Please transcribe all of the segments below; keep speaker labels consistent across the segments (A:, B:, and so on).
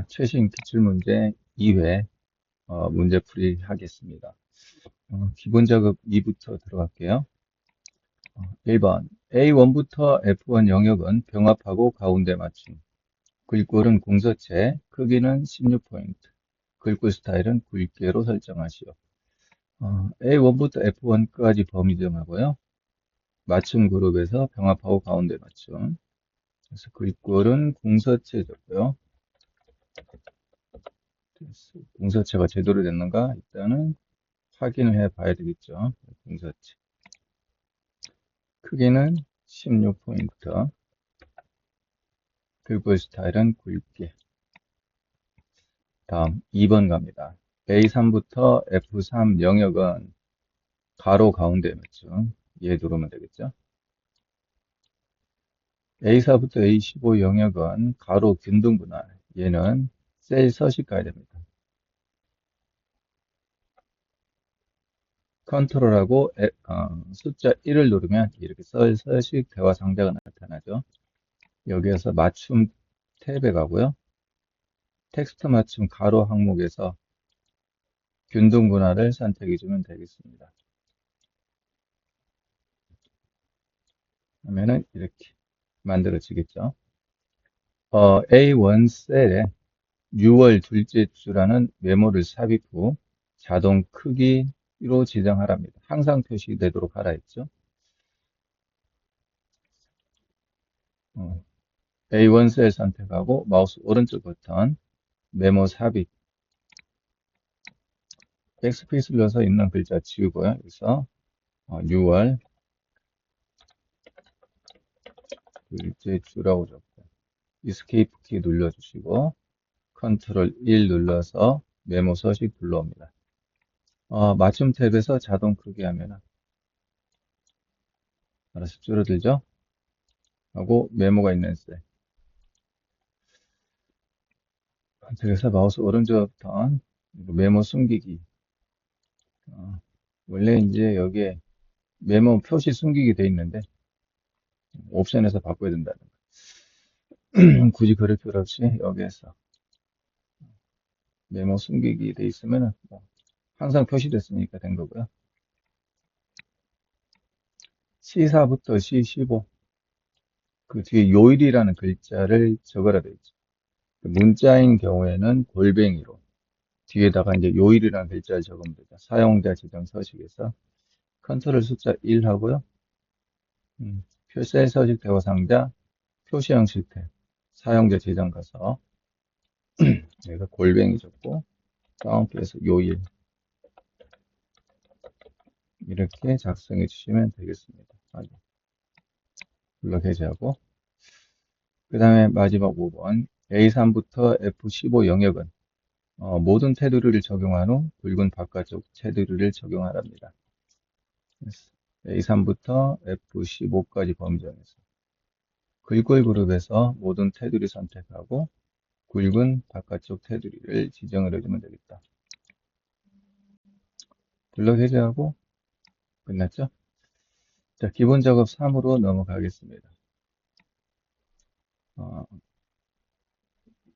A: 최신 기출문제 2회 문제풀이 하겠습니다. 기본 작업 2부터 들어갈게요. 1번 A1부터 F1 영역은 병합하고 가운데 맞춤. 글꼴은 공서체, 크기는 16포인트. 글꼴 스타일은 굵게로 설정하시오. A1부터 F1까지 범위 정하고요. 맞춤 그룹에서 병합하고 가운데 맞춤. 그래서 글꼴은 공서체였고요. 공서체가 제대로 됐는가? 일단은 확인을 해 봐야 되겠죠. 공서체. 크기는 16포인트. 글꼴 스타일은 굵게. 다음 2번 갑니다. A3부터 F3 영역은 가로 가운데 맞죠? 얘 누르면 되겠죠. A4부터 A15 영역은 가로 균등 분할. 얘는 셀 서식 가야 됩니다. 컨트롤하고 숫자 1을 누르면 이렇게 셀 서식 대화 상자가 나타나죠. 여기에서 맞춤 탭에 가고요. 텍스트 맞춤 가로 항목에서 균등 분할을 선택해 주면 되겠습니다. 그러면은 이렇게 만들어지겠죠. A1 셀에 6월 둘째 주라는 메모를 삽입 후 자동 크기로 지정하랍니다. 항상 표시되도록 하라 했죠. A1 셀 선택하고 마우스 오른쪽 버튼 메모 삽입 백스페이스 눌러서 있는 글자 지우고요. 여기서 6월 둘째 주라고 적고 이스케이프 키 눌러주시고 컨트롤 1 눌러서 메모 서식 불러옵니다. 맞춤 탭에서 자동 크기 하면은 알아서 줄어들죠? 하고 메모가 있는 셀. 그래서 마우스 오른쪽 버튼 메모 숨기기. 원래 이제 여기에 메모 표시 숨기기 돼 있는데 옵션에서 바꿔야 된다는 거. 굳이 그럴 필요 없이 여기에서 메모 숨기기 돼 있으면은 항상 표시됐으니까 된 거고요. C4부터 C15 그 뒤에 요일이라는 글자를 적어라 돼 있죠. 문자인 경우에는 골뱅이로 뒤에다가 이제 요일이라는 글자를 적으면 되죠. 사용자 지정 서식에서 컨트롤 숫자 1 하고요. 표시 서식 대화 상자 표시 형식 탭 사용자 지정 가서 여기가 골뱅이 적고 다운표에서 요일 이렇게 작성해 주시면 되겠습니다. 블록 해제하고 그 다음에 마지막 5번 A3부터 F15 영역은 모든 테두리를 적용한 후 굵은 바깥쪽 테두리를 적용하랍니다. A3부터 F15까지 범위 정해서 글꼴 그룹에서 모든 테두리 선택하고 굵은 바깥쪽 테두리를 지정을 해주면 되겠다. 블록 해제하고 끝났죠? 자, 기본 작업 3으로 넘어가겠습니다.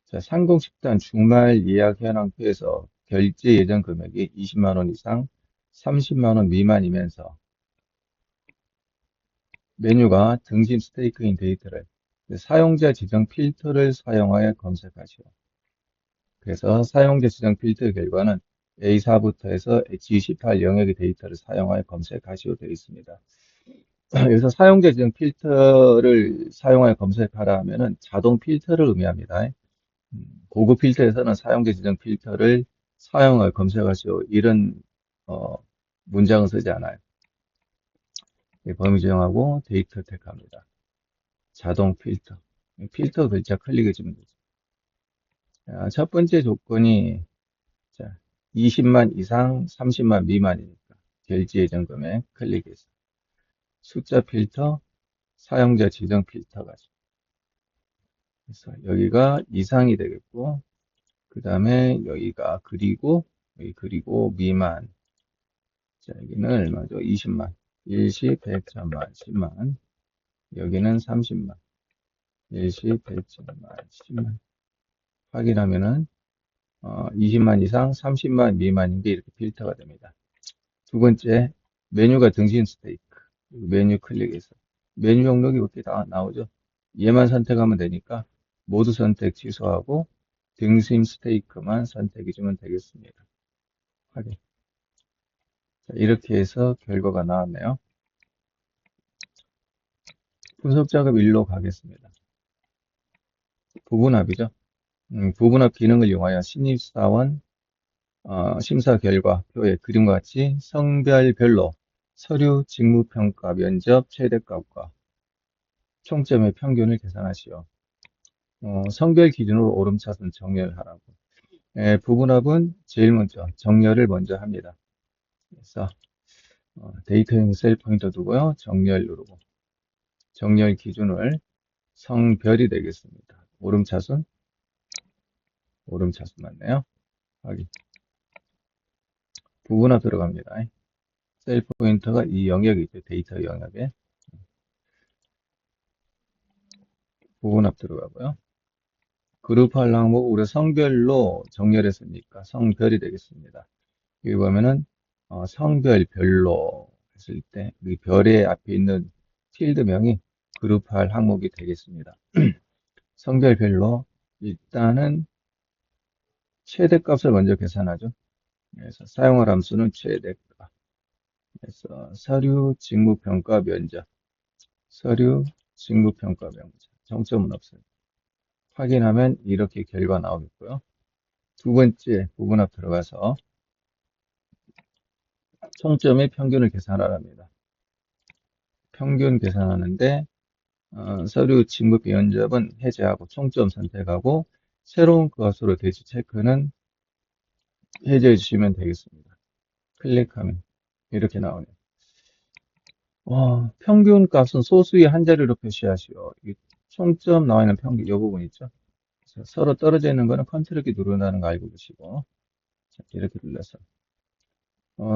A: 자, 상공식단 주말 예약 현황표에서 결제 예정 금액이 20만 원 이상 30만 원 미만이면서 메뉴가 등심 스테이크인 데이터를 사용자 지정 필터를 사용하여 검색하시오. 그래서 사용자 지정 필터 결과는 A4부터 해서 H28 영역의 데이터를 사용하여 검색하시오 되어 있습니다. 여기서 사용자 지정 필터를 사용하여 검색하라 하면은 자동 필터를 의미합니다. 고급 필터에서는 사용자 지정 필터를 사용하여 검색하시오 이런 문장을 쓰지 않아요. 범위 지정하고 데이터 택합니다. 자동 필터. 필터 글자 클릭해 주면 되죠. 첫 번째 조건이 20만 이상 30만 미만이니까 결제 예정 금액 클릭해서 숫자 필터, 사용자 지정 필터가 그래서 여기가 이상이 되겠고 그 다음에 여기가 그리고 미만. 자, 여기는 얼마죠? 20만. 일시, 100, 1000만, 10만. 여기는 30만. 일시, 100, 1000만, 10만. 확인하면은 20만 이상, 30만 미만인 게 이렇게 필터가 됩니다. 두 번째, 메뉴가 등신 스테이크. 메뉴 클릭해서 메뉴 목록이 이렇게 다 나오죠. 얘만 선택하면 되니까 모두 선택 취소하고 등심 스테이크만 선택해 주면 되겠습니다. 확인. 자, 이렇게 해서 결과가 나왔네요. 분석 작업 1로 가겠습니다. 부분합이죠. 부분합 기능을 이용하여 신입사원 심사 결과 표에 그림과 같이 성별별로 서류 직무평가 면접 최대값과 총점의 평균을 계산하시오. 성별 기준으로 오름차순 정렬하라고. 부분합은 제일 먼저 정렬을 먼저 합니다. 그래서 데이터형 셀 포인터 두고요. 정렬 누르고 정렬 기준을 성별이 되겠습니다. 오름차순 맞네요. 확인. 부분합 들어갑니다. 셀 포인터가 이 영역이 있죠. 데이터 영역에 부분합 들어가고요. 그룹할 항목 우리 성별로 정렬했으니까 성별이 되겠습니다. 여기 보면은 성별별로 했을 때 이 별의 앞에 있는 필드명이 그룹할 항목이 되겠습니다. 성별별로 일단은 최대값을 먼저 계산하죠. 그래서 사용할 함수는 최대값. 그래서 서류 직무평가 면접. 서류 직무평가 면접. 정점은 없어요. 확인하면 이렇게 결과 나오겠고요. 두 번째 부분합 들어가서 총점의 평균을 계산하랍니다. 평균 계산하는데 서류 직무 면접은 해제하고 총점 선택하고 새로운 것으로 대시 체크는 해제해 주시면 되겠습니다. 클릭하면 이렇게 나오네요. 평균 값은 소수의 한 자리로 표시하시오. 이 총점 나와 있는 평균 이 부분 있죠. 서로 떨어져 있는 거는 컨트롤 키 누른다는 거 알고 계시고 자, 이렇게 눌러서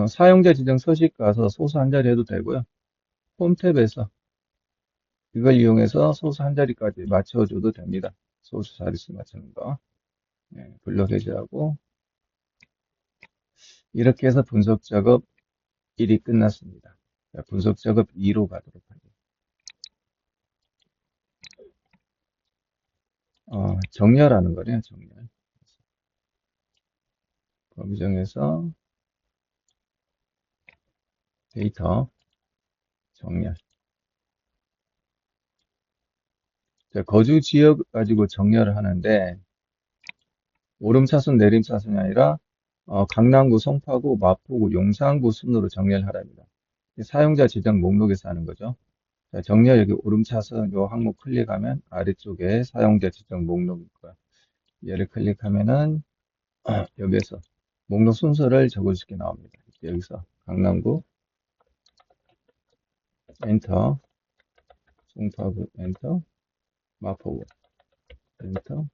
A: 사용자 지정 서식 가서 소수 한 자리 해도 되고요. 홈 탭에서 이걸 이용해서 소수 한 자리까지 맞춰줘도 됩니다. 소수 자릿수 맞추는 거. 네, 블록 해제하고 이렇게 해서 분석 작업 1이 끝났습니다. 자, 분석 작업 2로 가도록 하죠. 정렬하는 거네요, 정렬. 범위정에서 데이터 정렬. 자, 거주 지역 가지고 정렬을 하는데 오름차순, 내림차순이 아니라 강남구, 송파구, 마포구, 용산구 순으로 정렬하랍니다. 사용자 지정 목록에서 하는 거죠. 자, 정렬 여기 오름차순 요 항목 클릭하면 아래쪽에 사용자 지정 목록이 있고요. 얘를 클릭하면은 여기에서 목록 순서를 적을 수 있게 나옵니다. 여기서 강남구 엔터, 송파구 엔터, 마포구 엔터,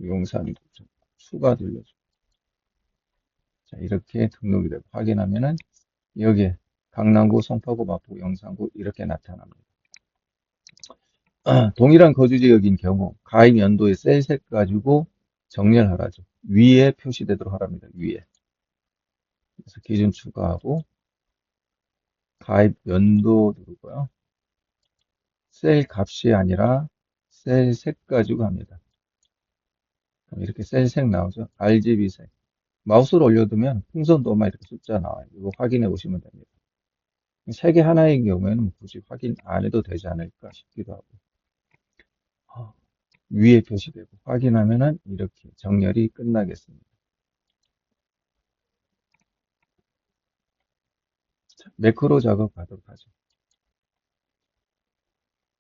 A: 용산 추가 눌러줘. 자, 이렇게 등록이 되고 확인하면은 여기에 강남구, 송파구, 마포구, 용산구 이렇게 나타납니다. 동일한 거주 지역인 경우 가입 연도의 셀색 가지고 정렬하라죠. 위에 표시되도록 하랍니다. 위에. 그래서 기준 추가하고 가입 연도 누르고요. 셀 값이 아니라 셀 색 가지고 합니다. 이렇게 셀 색 나오죠. RGB 색. 마우스를 올려두면 풍선도마 이렇게 숫자 나와요. 이거 확인해 보시면 됩니다. 색이 하나인 경우에는 굳이 확인 안 해도 되지 않을까 싶기도 하고. 위에 표시되고 확인하면은 이렇게 정렬이 끝나겠습니다. 자, 매크로 작업 가도록 하죠.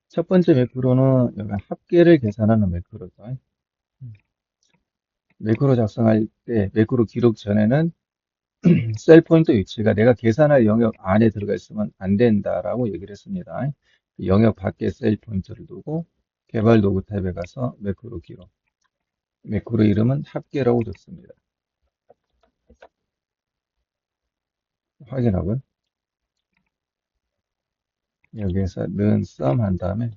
A: 첫 번째 매크로는 여기 합계를 계산하는 매크로죠. 매크로 작성할 때 매크로 기록 전에는 셀 포인터 위치가 내가 계산할 영역 안에 들어가 있으면 안 된다라고 얘기를 했습니다. 영역 밖에 셀 포인터를 두고 개발 도구 탭에 가서 매크로 기록. 매크로 이름은 합계라고 줬습니다. 확인하고요. 여기에서 는 썸 한 다음에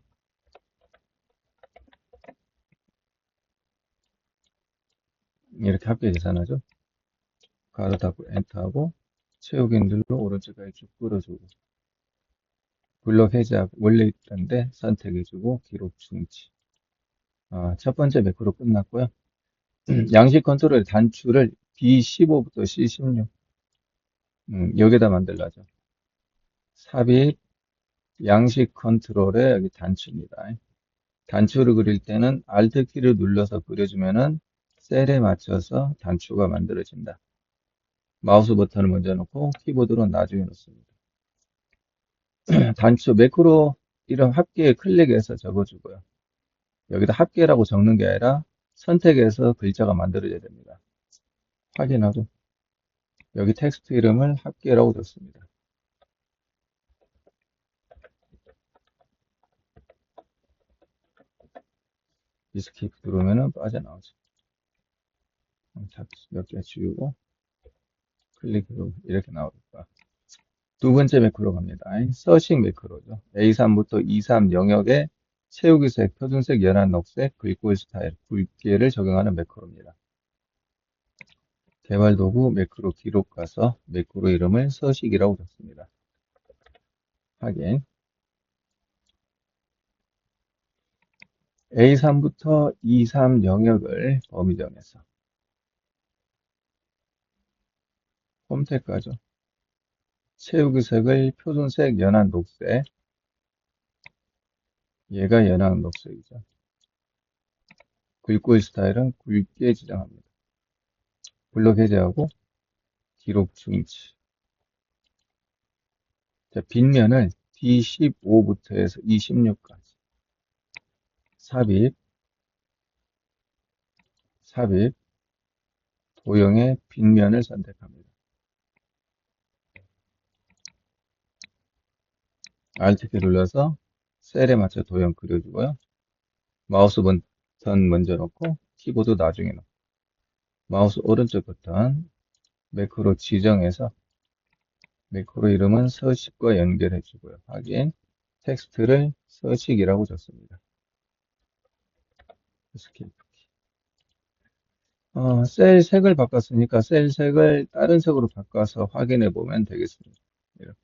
A: 이렇게 합계 계산하죠. 가로 닫고 엔터하고 채우기 눌러 오른쪽까지 쭉 끌어주고 블록 해제하고 원래 있던데 선택해주고 기록 중지. 첫 번째 매크로 끝났고요. 양식 컨트롤의 단추를 B15부터 C16 여기다 만들라죠. 삽입 양식 컨트롤의 여기 단추입니다. 단추를 그릴 때는 Alt 키를 눌러서 그려주면은 셀에 맞춰서 단추가 만들어진다. 마우스 버튼을 먼저 놓고 키보드로 나중에 놓습니다. 단추 매크로 이름 합계에 클릭해서 적어주고요. 여기다 합계라고 적는 게 아니라 선택해서 글자가 만들어져야 됩니다. 확인하고 여기 텍스트 이름을 합계라고 적습니다. 이스케이프 누르면은 빠져나오죠. 몇 개 지우고 클릭으로 이렇게 나오니까 두 번째 매크로 갑니다. 서식 매크로죠. A3부터 23 영역에 채우기색, 표준색, 연한 녹색, 글꼴 스타일, 굵기를 적용하는 매크로입니다. 개발 도구 매크로 기록 가서 매크로 이름을 서식이라고 적습니다. 확인. A3부터 23 영역을 범위 정해서 홈택 가죠. 채우기색을 표준색, 연한 녹색. 얘가 연한 녹색이죠. 글꼴 스타일은 굵게 지정합니다. 블록 해제하고 기록 중지. 자, 빗면을 D15부터 해서 26까지 삽입 도형의 빗면을 선택합니다. Alt키 눌러서 셀에 맞춰 도형 그려주고요. 마우스 버튼 먼저 놓고 키보드 나중에 놓고 마우스 오른쪽 버튼 매크로 지정해서 매크로 이름은 서식과 연결해 주고요. 확인. 텍스트를 서식이라고 적습니다. 스케이프. 셀 색을 바꿨으니까 셀 색을 다른 색으로 바꿔서 확인해 보면 되겠습니다. 이렇게.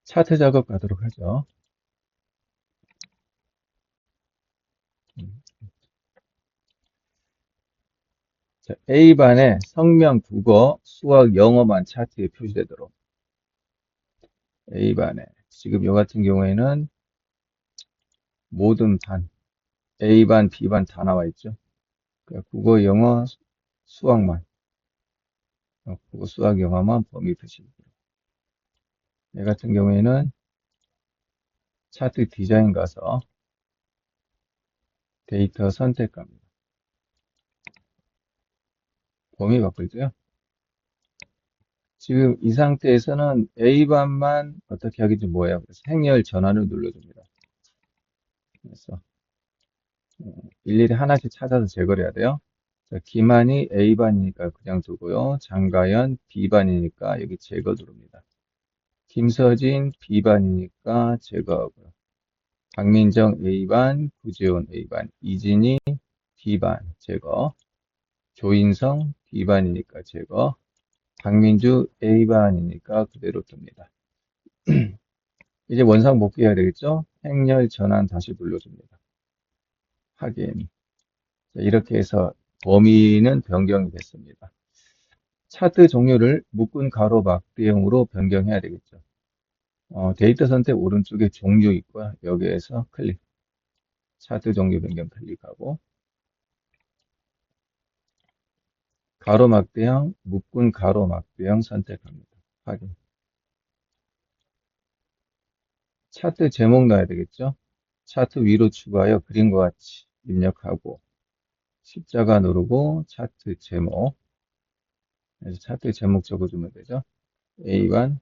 A: 차트 작업 가도록 하죠. 자, A반에 성명, 국어, 수학, 영어만 차트에 표시되도록 A반에 지금 요 같은 경우에는 모든 반 A반, B반 다 나와 있죠. 그러니까 국어, 영어, 수학만 국어, 수학, 영어만 범위 표시되도록 얘 같은 경우에는 차트 디자인 가서 데이터 선택합니다. 범위 바꿀게요. 지금 이 상태에서는 A반만 어떻게 하겠지 뭐예요? 그래서 행렬 전환을 눌러줍니다. 그래서 일일이 하나씩 찾아서 제거를 해야 돼요. 자, 김한이 A반이니까 그냥 두고요. 장가연 B반이니까 여기 제거 누릅니다. 김서진 B반이니까 제거하고요. 박민정 A반, 구재원 A반, 이진희 B반 제거, 조인성 B반이니까 제거, 박민주 A반이니까 그대로 둡니다. 이제 원상 복귀해야 되겠죠? 행렬 전환 다시 눌러줍니다. 확인. 자, 이렇게 해서 범위는 변경이 됐습니다. 차트 종류를 묶은 가로 막대형으로 변경해야 되겠죠. 데이터 선택 오른쪽에 종류 있고요. 여기에서 클릭. 차트 종류 변경 클릭하고 가로 막대형, 묶은 가로 막대형 선택합니다. 확인. 차트 제목 넣어야 되겠죠. 차트 위로 추가하여 그림과 같이 입력하고 십자가 누르고 차트 제목. 그래서 차트 제목 적어주면 되죠. A1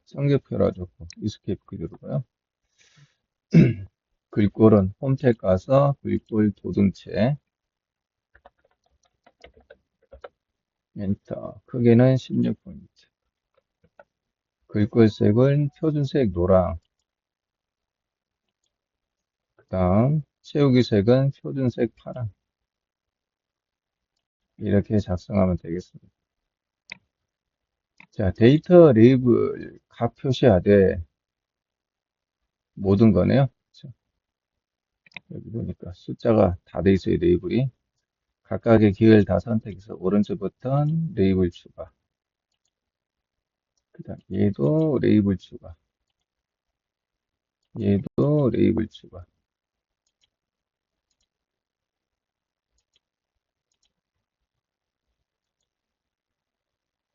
A: 성적표라 좋고 이스케이프 누르고요. 글꼴은 홈택 가서 글꼴 도등체 엔터. 크기는 16포인트. 글꼴색은 표준색 노랑. 그 다음, 채우기 색은 표준색 파랑. 이렇게 작성하면 되겠습니다. 자, 데이터 레이블 각 표시하되 모든 거네요. 그렇죠? 여기 보니까 숫자가 다 돼 있어요, 레이블이. 각각의 기회를 다 선택해서 오른쪽 버튼 레이블 추가. 그 다음, 얘도 레이블 추가. 얘도 레이블 추가.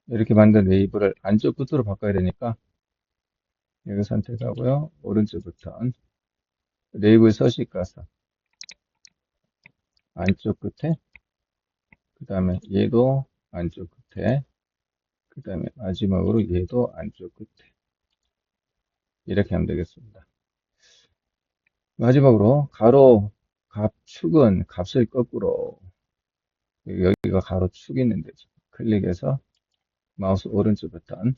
A: 이렇게 만든 레이블을 안쪽 끝으로 바꿔야 되니까 여기 선택하고요. 오른쪽 버튼 레이블 서식 가서 안쪽 끝에 그 다음에 얘도 안쪽 끝에 그 다음에 마지막으로 얘도 안쪽 끝에 이렇게 하면 되겠습니다. 마지막으로 가로 값 축은 값을 거꾸로 여기가 가로 축이 있는데 클릭해서 마우스 오른쪽 버튼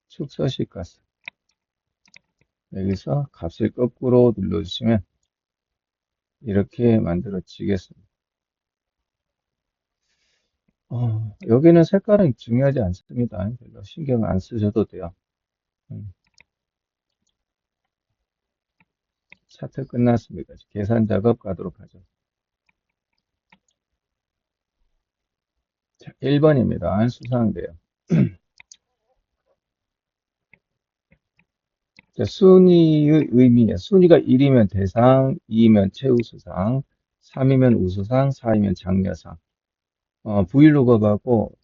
A: 축 서식 가서 여기서 값을 거꾸로 눌러주시면 이렇게 만들어지겠습니다. 여기는 색깔은 중요하지 않습니다. 별로 신경 안 쓰셔도 돼요. 차트 끝났습니다. 계산 작업 가도록 하죠. 자, 1번입니다. 수상돼요. 자, 순위의 의미에 순위가 1이면 대상, 2이면 최우수상, 3이면 우수상, 4이면 장려상. 브이로그하고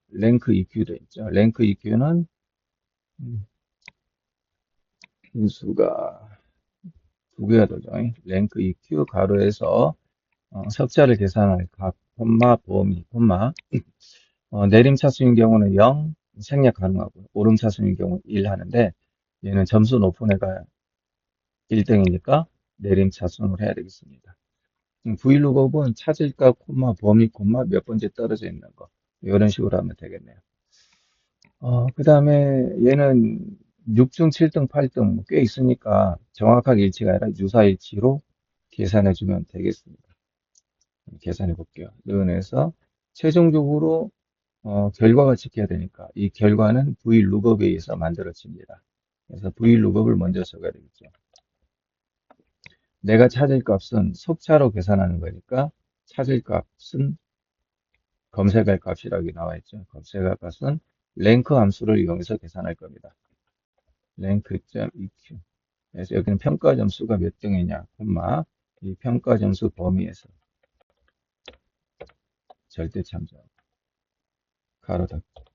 A: 랭크 EQ도 있죠. 랭크 EQ는 인수가 두 개가 되죠. 랭크 EQ 가로에서 석자를 계산할 값, 콤마, 범위, 콤마. 내림차수인 경우는 0, 생략 가능하고, 오름차수인 경우는 1 하는데, 얘는 점수 높은 애가 1등이니까 내림차순으로 해야 되겠습니다. 브이로그업은 찾을값, 콤마, 범위, 콤마, 몇 번째 떨어져 있는 거. 이런 식으로 하면 되겠네요. 그 다음에 얘는 6등, 7등, 8등 꽤 있으니까 정확하게 일치가 아니라 유사일치로 계산해주면 되겠습니다. 계산해 볼게요. 은에서 최종적으로 결과가 지켜야 되니까 이 결과는 vlookup에 의해서 만들어집니다. 그래서 vlookup을 먼저 적어야 되겠죠. 내가 찾을 값은 속차로 계산하는 거니까 찾을 값은 검색할 값이라고 나와 있죠. 검색할 값은 랭크 함수를 이용해서 계산할 겁니다. 랭크.eq. 그래서 여기는 평가 점수가 몇 등이냐, 콤마 이 평가 점수 범위에서 절대 참조. 가로 닫고.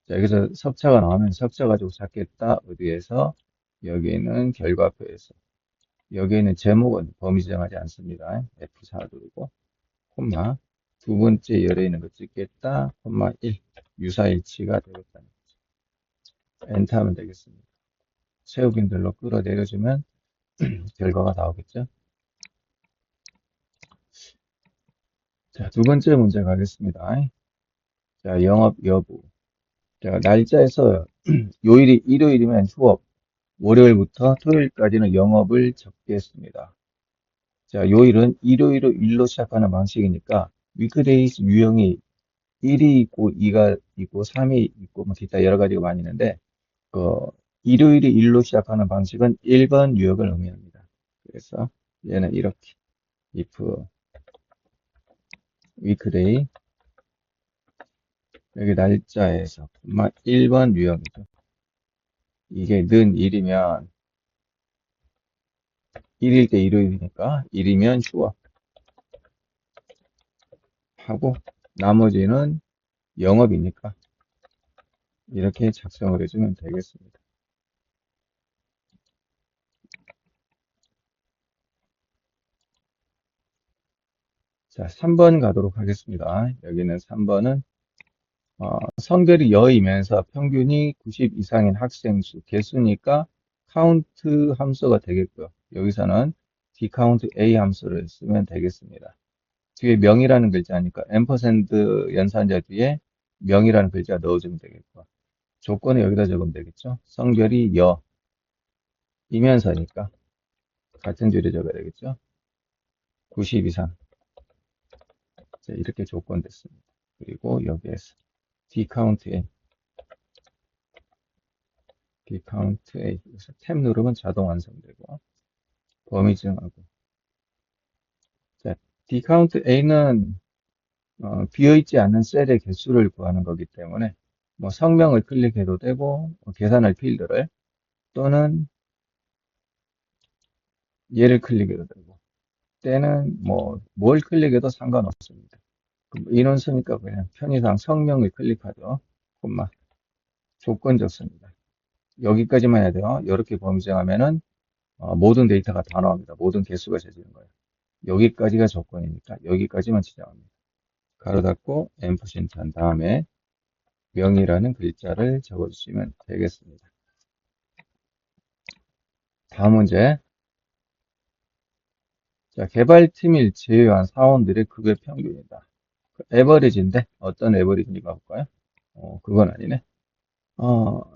A: 자, 여기서 섭차가 나오면 섭차 가지고 찾겠다. 어디에서? 여기는 결과표에서. 여기에는 제목은 범위 지정하지 않습니다. F4 누르고, 콤마. 두 번째 열에 있는 거 찍겠다. 콤마 1. 유사일치가 되겠다는 거죠. 엔터 하면 되겠습니다. 세우빈들로 끌어내려주면 결과가 나오겠죠. 자, 두 번째 문제 가겠습니다. 자, 영업 여부. 자, 날짜에서 요일이 일요일이면 휴업, 월요일부터 토요일까지는 영업을 적겠습니다. 자, 요일은 일요일로 일로 시작하는 방식이니까 위크데이스 유형이 1이 있고 2가 있고 3이 있고 뭐 기타 여러 가지가 많이 있는데 일요일이 일로 시작하는 방식은 1번 유형을 의미합니다. 그래서 얘는 이렇게 if weekday 여기 날짜에서 1번 유형이죠. 이게 는 1이면 1일 때 일요일이니까 1이면 휴업 하고 나머지는 영업이니까 이렇게 작성을 해주면 되겠습니다. 자, 3번 가도록 하겠습니다. 여기는 3번은 성별이 여이면서 평균이 90 이상인 학생 수 개수니까 카운트 함수가 되겠고요. 여기서는 dcount a 함수를 쓰면 되겠습니다. 뒤에 명이라는 글자니까 앰퍼샌드 연산자 뒤에 명이라는 글자 넣어주면 되겠고, 조건을 여기다 적으면 되겠죠. 성별이 이면서니까 같은 줄에 적어야 되겠죠. 90 이상. 자, 이렇게 조건 됐습니다. 그리고 여기에서 dCount A. 여기서 탭 누르면 자동 완성되고, 범위 정하고. 자, dCount A는 비어있지 않는 셀의 개수를 구하는 거기 때문에 뭐 성명을 클릭해도 되고 계산할 필드를 또는 얘를 클릭해도 되고 때는 뭐 뭘 클릭해도 상관없습니다. 인원수니까 그냥 편의상 성명을 클릭하죠. 콤마 조건 적습니다. 여기까지만 해야 돼요. 이렇게 범위 정하면은 모든 데이터가 다 나옵니다. 모든 개수가 재지는 거예요. 여기까지가 조건이니까 여기까지만 지정합니다. 가로 닫고 앰퍼센트 한 다음에 명이라는 글자를 적어주시면 되겠습니다. 다음 문제. 자, 개발팀을 제외한 사원들의 급여 평균이다. 에버리지인데 어떤 에버리지인지 봐볼까요? 그건 아니네.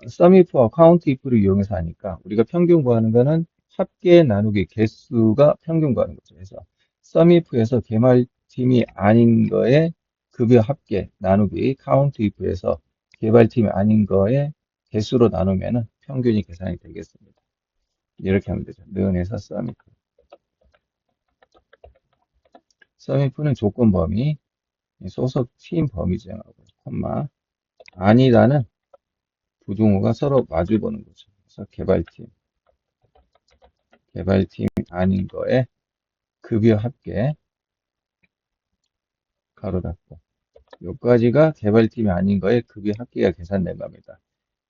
A: 썸이프와 카운트이프를 이용해서 하니까 우리가 평균 구하는 거는 합계 나누기 개수가 평균 구하는 거죠. 그래서 썸이프에서 개발팀이 아닌 거에 급여 합계 나누기 카운트이프에서 개발팀이 아닌 거에 개수로 나누면은 평균이 계산이 되겠습니다. 이렇게 하면 되죠. 는에서 썸이프. 썸이프는 조건 범위, 소속 팀 범위 정하고, 콤마, 아니다는 부등호가 서로 마주보는 거죠. 그래서 개발팀 아닌 거에 급여 합계, 가로 닫고. 여기까지가 개발팀이 아닌 거에 급여 합계가 계산된 겁니다.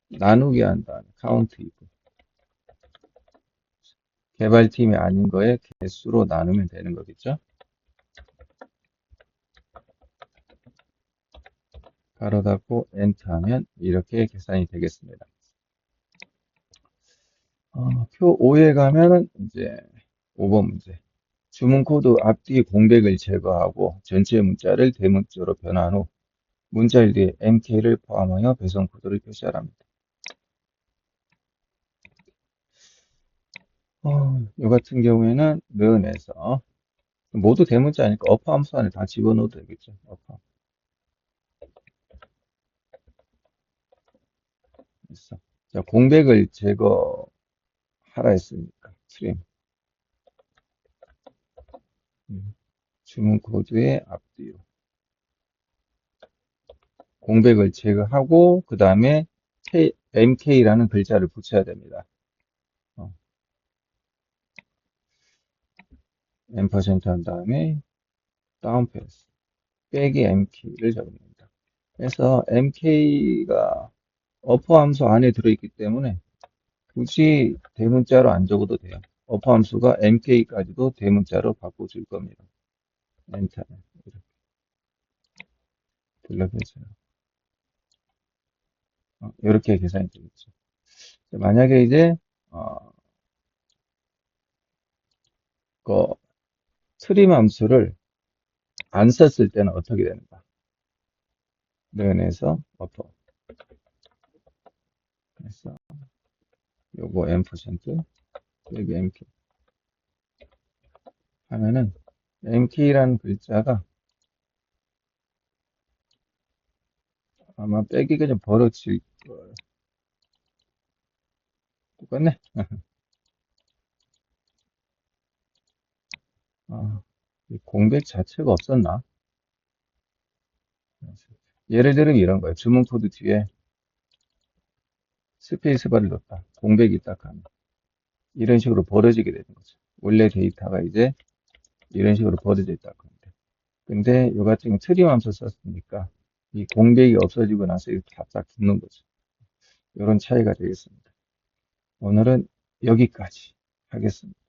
A: 나누기 한다. 카운트 이프. 개발팀이 아닌 거에 개수로 나누면 되는 거겠죠. 가로 닫고 엔터 하면 이렇게 계산이 되겠습니다. 표 5에 가면은 이제 5번 문제. 주문 코드 앞뒤 공백을 제거하고 전체 문자를 대문자로 변환 후 문자 뒤에 MK를 포함하여 배송 코드를 표시하랍니다. 이 같은 경우에는 는에서 모두 대문자니까 어퍼 함수 안에 다 집어넣어도 되겠죠. 어퍼. 그래서 자, 공백을 제거하라 했으니까 트림. 주문 코드의 앞뒤로 공백을 제거하고 그 다음에 MK라는 글자를 붙여야 됩니다. 앰퍼센트 한 다음에 다운패스 빼기 MK를 적습니다. 그래서 MK가 어퍼 함수 안에 들어있기 때문에 굳이 대문자로 안 적어도 돼요. 어퍼 함수가 MK까지도 대문자로 바꿔줄 겁니다. 엔터 이렇게 불러주세요. 이렇게 계산이 되겠죠. 만약에 이제 그 트림 함수를 안 썼을 때는 어떻게 되는가? 는에서 어퍼. 그래서 요거 M% 여기 MK 하면은 MK라는 글자가 아마 빼기가 좀 벌어질 거예요. 똑같네. 공백 자체가 없었나? 예를 들면 이런 거예요. 주문 코드 뒤에 스페이스바를 넣었다. 공백이 딱 하면 이런 식으로 벌어지게 되는 거죠. 원래 데이터가 이제 이런 식으로 벌어져 있다. 근데 요 같은 경우 트림 함수 썼으니까 이 공백이 없어지고 나서 이렇게 딱 붙는 거죠. 이런 차이가 되겠습니다. 오늘은 여기까지 하겠습니다.